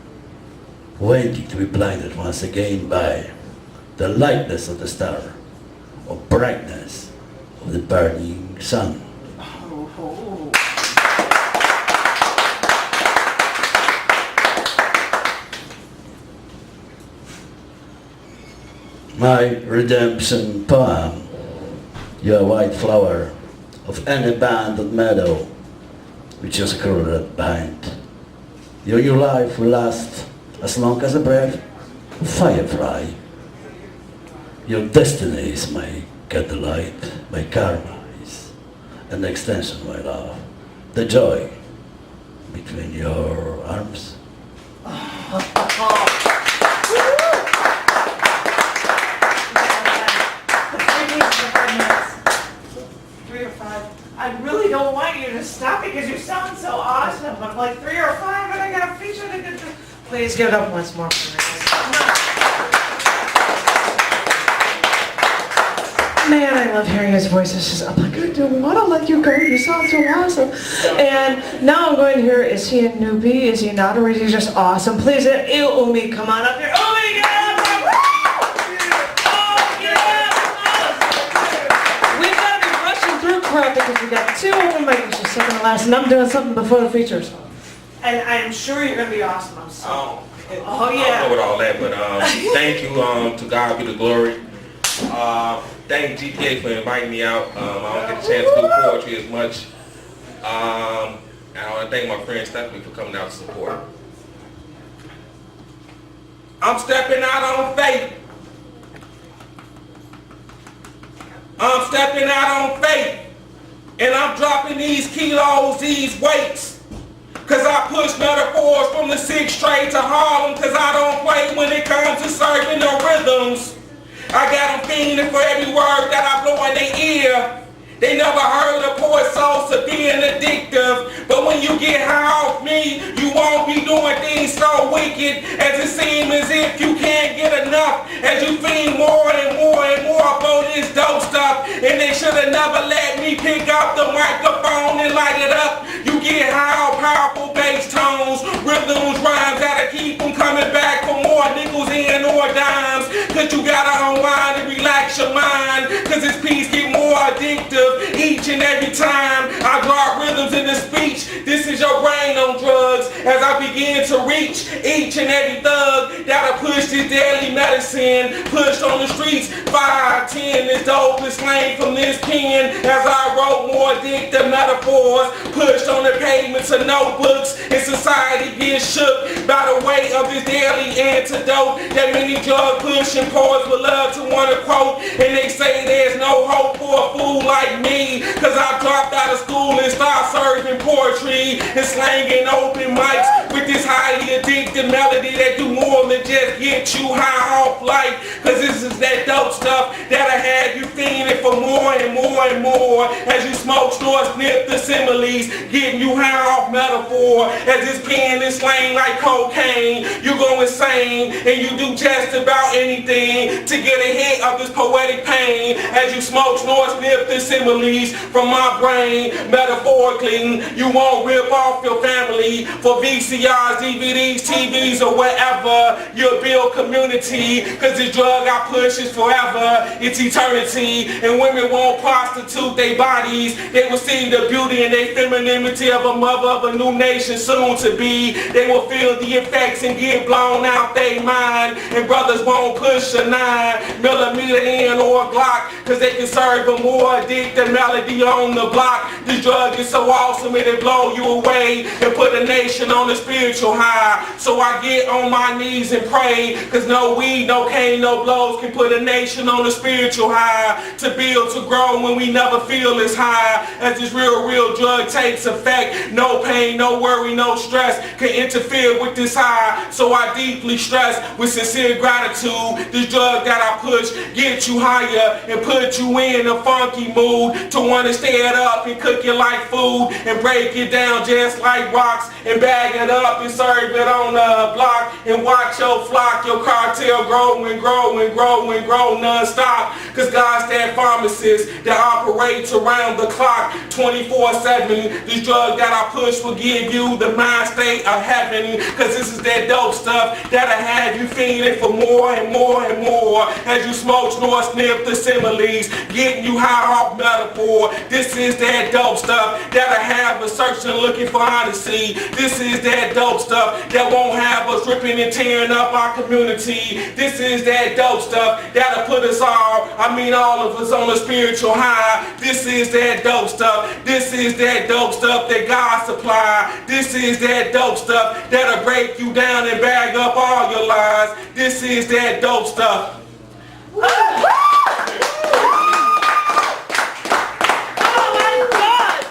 waiting to be blinded once again by the lightness of the star, or brightness of the burning sun. My redemption poem. You're a white flower of an abandoned meadow, which is curled behind. Your new life will last as long as a breath of firefly. Your destiny is my candlelight, my karma is an extension of my love. The joy between your arms.
I really don't want you to stop because you sound so awesome. I'm like 3 or 5 and I got a feature to do.
Please give it up once more for me. Man, I love hearing his voice. It's just, I'm like, I don't want to let you go. You sound so awesome. And now I'm going to hear, is he a newbie? Is he not? Or is he just awesome? Please, Umi, come on up here. Umi, get up! Crap, because we got 2 open mics, just second to last, and I'm doing something before the features.
And I'm sure you're going to be awesome. I'm so.
Oh
Oh,
yeah. I don't know with all that, but thank you. To God be the glory. Thank GPA for inviting me out. I don't get a chance to do poetry as much. And I want to thank my friend Stephanie for coming out to support. I'm stepping out on faith. I'm stepping out on faith. And I'm dropping these kilos, these weights. Cause I push metaphors from the 6th straight to Harlem. Cause I don't play when it comes to serving the rhythms. I got them fiending for every word that I blow in their ear. They never heard a poet so severe and addictive. But when you get high off me, you won't be doing things so wicked as it seems as if you can't get enough. As you fiend more and more and more for this dope stuff. And they should have never let me pick up the microphone and light it up. You get high on powerful bass tones, rhythms, rhymes that'll keep them coming back for more nickels and or dimes. Cause you gotta unwind and relax your mind. Cause this piece get more addictive each and every time I drop rhythms in the speech. This is your brain on drugs as I begin to reach each and every thug that'll push this daily medicine pushed on the streets. 5, 10 is dope and slang from this pen as I wrote more addictive metaphors pushed on the pavements of notebooks and society being shook by the weight of this daily antidote that many drug pushing poets would love to want to quote. And they say there's no hope for a fool like me, cause I dropped out of school and started serving poetry and slanging open mics with this highly addictive melody that do more than just get you high off life. Cause this is that dope stuff that'll have you fiending for more and more and more as you smoke, snort, sniff the similes, getting you high off metaphor. As this pen is slang like cocaine, you go insane and you do just about anything to
get a hit of this poetic pain as you smoke, snort, sniff the similes from my brain. Metaphorically, you won't rip off your family for VCRs, DVDs, TVs, or whatever. You'll build community, cause this drug I push is forever, it's eternity. And women won't prostitute their bodies, they will see the beauty and their femininity of a mother of a new nation soon to be. They will feel the effects and get blown out their mind. And brothers won't push a 9mm in or a Glock, cause they can serve a more addicted melody on the block. This drug is so awesome it'll blow you away and put a nation on a spiritual high. So I get on my knees and pray, cause no weed, no cane, no blows can put a nation on a spiritual high. To build, to grow when we never feel as high as this real drug takes effect. No pain, no worry, no stress can interfere with this high. So I deeply stress with sincere gratitude, this drug that I push get you higher and put you in a funky mood to want to stay it up and cook it like food and break it down just like rocks and bag it up and serve it on the block and watch your flock, your cartel grow and grow and grow and grow non-stop. Cause God's that pharmacist that operates around the clock 24/7. This drug that I push will give you the mind state of heaven, cause this is that dope stuff that'll have you feeling for more and more and more as you smoke, snort, sniff the similes, getting you high off metaphor. This is that dope stuff that'll have us searching looking for honesty. This is that dope stuff that won't have us ripping and tearing up our community. This is that dope stuff that'll put us all, I mean all of us, on a spiritual high. This is that dope stuff. This is that dope stuff that God supply. This is that dope stuff that'll break you down and bag up all your lies. This is that dope stuff.
Oh my God!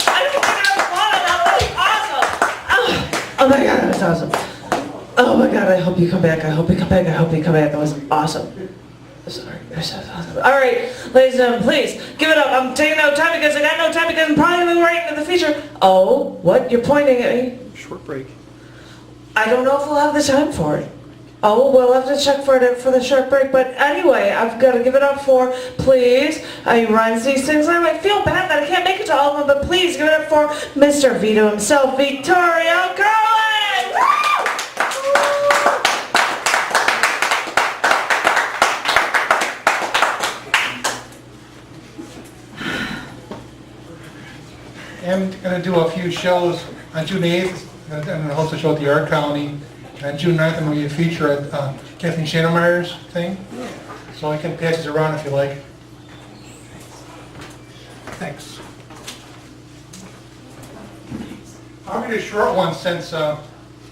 I don't think I was wanted. That was awesome.
Oh my God, that was awesome. Oh my God, I hope you come back. I hope you come back. I hope you come back. That was awesome. Sorry, that was awesome. All right, ladies and gentlemen, please give it up. I'm taking no time because I got no time because I'm probably moving right into the feature. Oh, what? You're pointing at me?
Short break.
I don't know if we'll have the time for it. Oh, we'll have to check for it for the short break. But anyway, I've got to give it up for, please, he runs these things. I might feel bad that I can't make it to all of them, but please give it up for Mr. Vito himself, Victoria Curlin!
I'm going to do a few shows on June 8th. I'm going to host a show at the Art Colony. And on June 9th, I'm going to be a feature at Kathleen Schannemeyer's thing. So I can pass these around if you like. Thanks. I'll read a short one since we're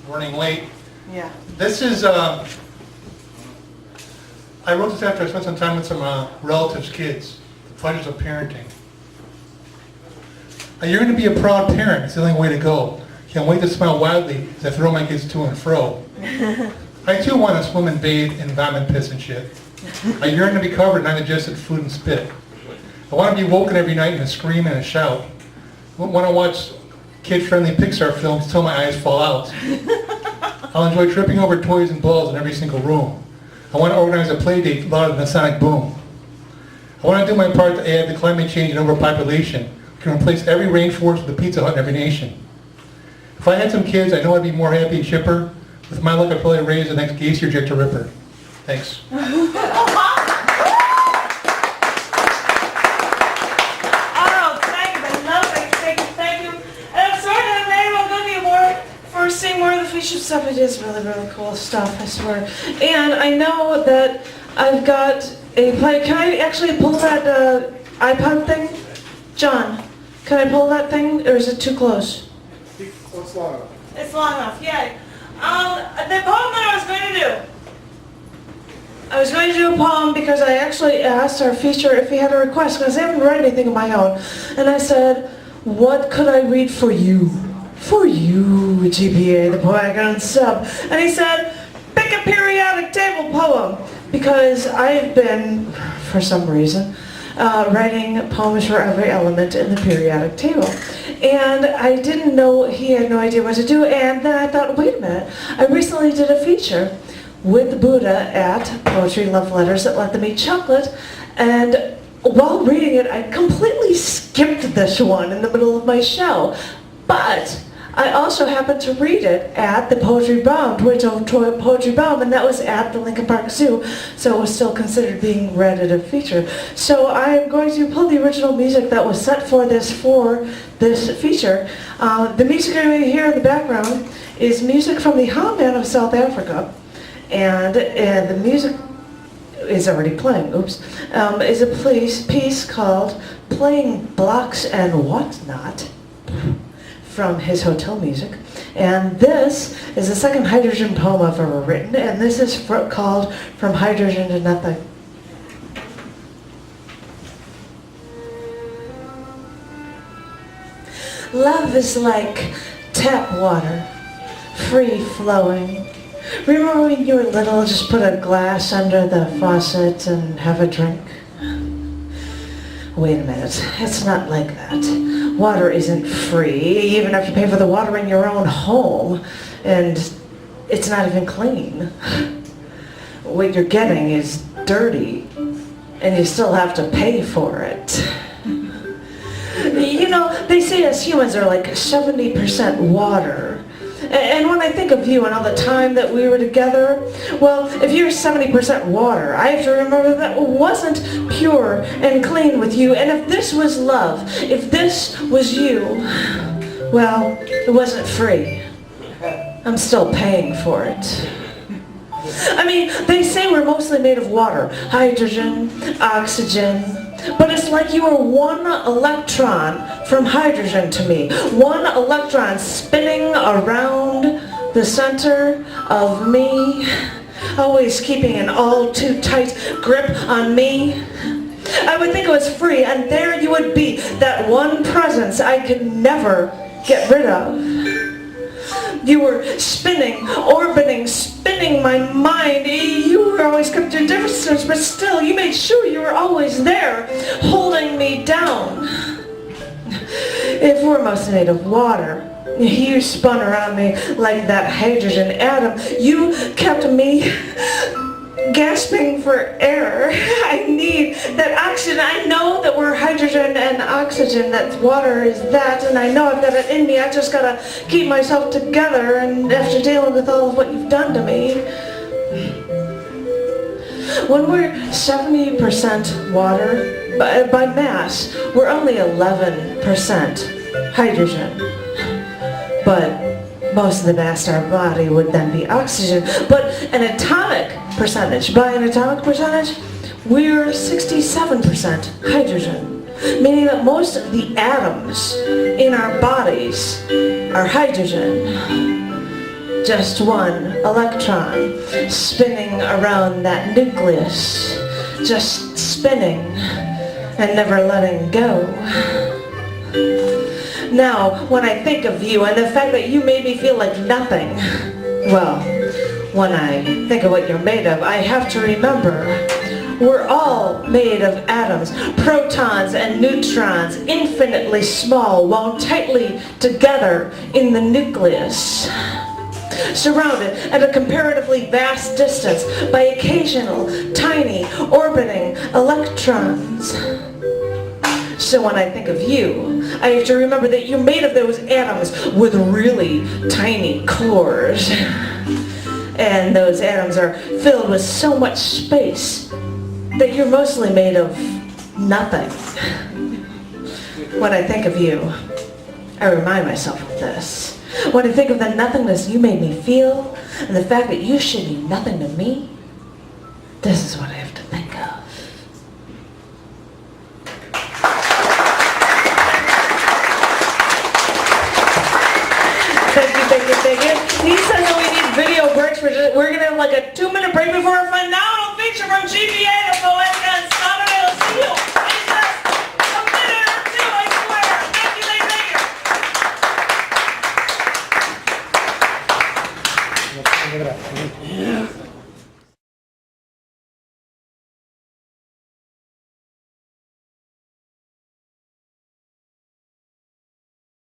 running late.
Yeah.
This is, I wrote this after I spent some time with some relatives' kids. The pleasures of parenting. I yearn to be a proud parent. It's the only way to go. Can't wait to smile wildly as I throw my kids to and fro. I too want to swim and bathe in vomit, piss, and shit. I yearn to be covered in undigested food and spit. I want to be woken every night and scream and shout. I want to watch kid-friendly Pixar films till my eyes fall out. I'll enjoy tripping over toys and balls in every single room. I want to organize a play date louder than a sonic boom. I want to do my part to add to climate change and overpopulation. We can replace every rainforest with a Pizza Hut in every nation. If I had some kids, I know I'd be more happy and chipper. With my luck, I'd probably raise the next Gacy Jet to Ripper. Thanks.
Oh, thank you. And I'm sorry that I'm not able to give you more for seeing more of the featured stuff. It is really, really cool stuff, I swear. And I know that I've got a play. Can I actually pull that iPod thing? John, can I pull that thing, or is it too close?
What's long enough?
It's long enough, yeah. The poem that I was going to do. I was going to do a poem because I actually asked our feature if he had a request, because I haven't read anything of my own. And I said, what could I read for you? For you, GPA, the poetic on sub. And he said, pick a periodic table poem. Because I've been, for some reason,
writing poems for every element in the periodic table. And I didn't know, he had no idea what to do, and then I thought, wait a minute, I recently did a feature with Buddha at Poetry Love Letters that Let Them Eat Chocolate, and while reading it, I completely skipped this one in the middle of my show. But I also happened to read it at the Poetry Bomb, Poetry Bomb, and that was at the Lincoln Park Zoo, so it was still considered being read at a feature. So I'm going to pull the original music that was set for this feature. The music you're going to hear in the background is music from the Homeland of South Africa, and the music is already playing, is a piece called Playing Blocks and Whatnot from his hotel music. And this is the second hydrogen poem I've ever written, and this is called From Hydrogen to Nothing. Love is like tap water, free flowing. Remember when you were little, just put a glass under the faucet and have a drink? Wait a minute, it's not like that. Water isn't free, even if you pay for the water in your own home, and it's not even clean. What you're getting is dirty, and you still have to pay for it. You know, they say us humans are like 70% water. And when I think of you and all the time that we were together, well, if you're 70% water, I have to remember that it wasn't pure and clean with you. And if this was love, if this was you, well, it wasn't free. I'm still paying for it. I mean, they say we're mostly made of water, hydrogen, oxygen, but it's like you are one electron from hydrogen to me. One electron spinning around the center of me, always keeping an all too tight grip on me. I would think it was free, and there you would be, that one presence I could never get rid of. You were spinning, orbiting, spinning my mind. You were always kept your distance, but still, you made sure you were always there, holding me down. If we're mostly made of water, you spun around me like that hydrogen atom. You kept me gasping for air. I need that oxygen. I know that we're hydrogen and oxygen, that water is that, and I know I've got it in me. I just gotta keep myself together, and after dealing with all of what you've done to me. When we're 70% water, by mass, we're only 11% hydrogen. But most of the mass in our body would then be oxygen. But an atomic percentage, by an atomic percentage, we're 67% hydrogen. Meaning that most of the atoms in our bodies are hydrogen. Just one electron spinning around that nucleus. Just spinning and never letting go. Now, when I think of you and the fact that you made me feel like nothing, well, when I think of what you're made of, I have to remember we're all made of atoms, protons and neutrons, infinitely small, wound tightly together in the nucleus. Surrounded at a comparatively vast distance by occasional, tiny, orbiting electrons. So when I think of you, I have to remember that you're made of those atoms with really tiny cores. And those atoms are filled with so much space that you're mostly made of nothing. When I think of you, I remind myself of this. When I think of the nothingness you made me feel, and the fact that you should be nothing to me, this is what I have to think of. Thank you. He says that we need video breaks. We're going to have like a 2-minute break before our phenomenal feature from GPA to Poetic on Saturday. We'll see you in just a minute or two, I swear. Thank you.
Look at that.